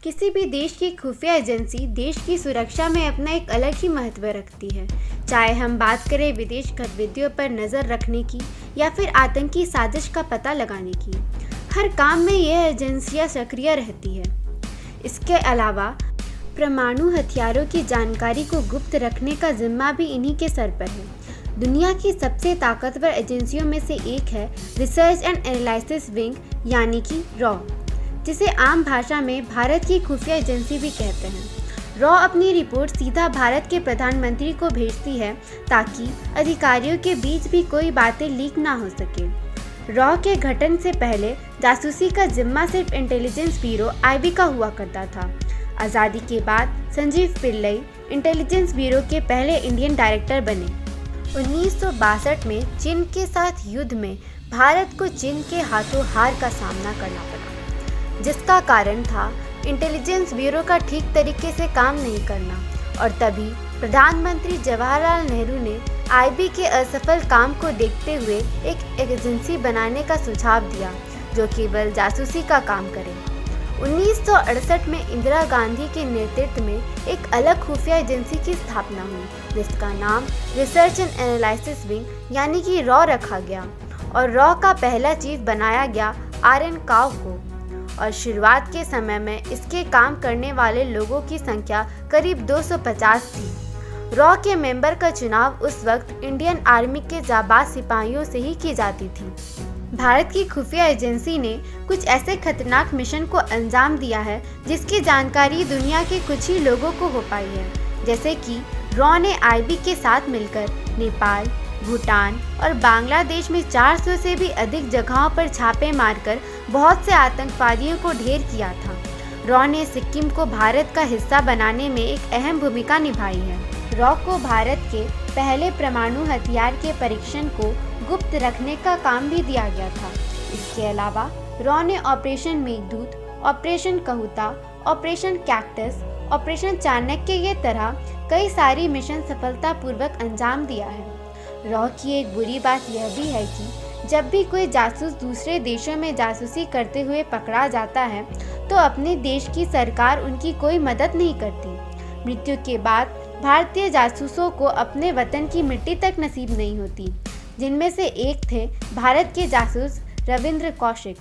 किसी भी देश की खुफिया एजेंसी देश की सुरक्षा में अपना एक अलग ही महत्व रखती है। चाहे हम बात करें विदेश गतिविधियों पर नज़र रखने की या फिर आतंकी साजिश का पता लगाने की, हर काम में यह एजेंसियां सक्रिय रहती है। इसके अलावा परमाणु हथियारों की जानकारी को गुप्त रखने का जिम्मा भी इन्हीं के सर पर है। दुनिया की सबसे ताकतवर एजेंसियों में से एक है रिसर्च एंड एनालिसिस विंग यानी कि रॉ, जिसे आम भाषा में भारत की खुफिया एजेंसी भी कहते हैं। रॉ अपनी रिपोर्ट सीधा भारत के प्रधानमंत्री को भेजती है ताकि अधिकारियों के बीच भी कोई बातें लीक ना हो सके। रॉ के गठन से पहले जासूसी का जिम्मा सिर्फ इंटेलिजेंस ब्यूरो आईबी का हुआ करता था। आज़ादी के बाद संजीव पिल्लई इंटेलिजेंस ब्यूरो के पहले इंडियन डायरेक्टर बने। 1962 में चीन के साथ युद्ध में भारत को चीन के हाथों हार का सामना करना पड़ा, जिसका कारण था इंटेलिजेंस ब्यूरो का ठीक तरीके से काम नहीं करना। और तभी प्रधानमंत्री जवाहरलाल नेहरू ने आईबी के असफल काम को देखते हुए एक एजेंसी बनाने का सुझाव दिया जो केवल जासूसी का काम करे। 1968 में इंदिरा गांधी के नेतृत्व में एक अलग खुफिया एजेंसी की स्थापना हुई, जिसका नाम रिसर्च एंड एनालिसिस विंग यानी कि रॉ रखा गया और रॉ का पहला चीफ बनाया गया आर.एन. काव को। और शुरुआत के समय में इसके काम करने वाले लोगों की संख्या करीब 250 थी। रॉ के मेंबर का चुनाव उस वक्त इंडियन आर्मी के जाबाज सिपाहियों से ही की जाती थी। भारत की खुफिया एजेंसी ने कुछ ऐसे खतरनाक मिशन को अंजाम दिया है जिसकी जानकारी दुनिया के कुछ ही लोगों को हो पाई है, जैसे कि रॉ ने आईबी के साथ मिलकर नेपाल, भूटान और बांग्लादेश में 400 से भी अधिक जगहों पर छापे मारकर बहुत से आतंकवादियों को ढेर किया था। रॉ ने सिक्किम को भारत का हिस्सा बनाने में एक अहम भूमिका निभाई है। रॉ को भारत के पहले परमाणु हथियार के परीक्षण को गुप्त रखने का काम भी दिया गया था। इसके अलावा रॉ ने operation Meghdoot, operation Kahuta, operation cactus, operation Chanakya के तरह कई सारी मिशन सफलतापूर्वक अंजाम दिया है। रॉ की एक बुरी बात यह भी है कि जब भी कोई जासूस दूसरे देशों में जासूसी करते हुए पकड़ा जाता है तो अपने देश की सरकार उनकी कोई मदद नहीं करती। मृत्यु के बाद भारतीय जासूसों को अपने वतन की मिट्टी तक नसीब नहीं होती, जिनमें से एक थे भारत के जासूस रविंद्र कौशिक।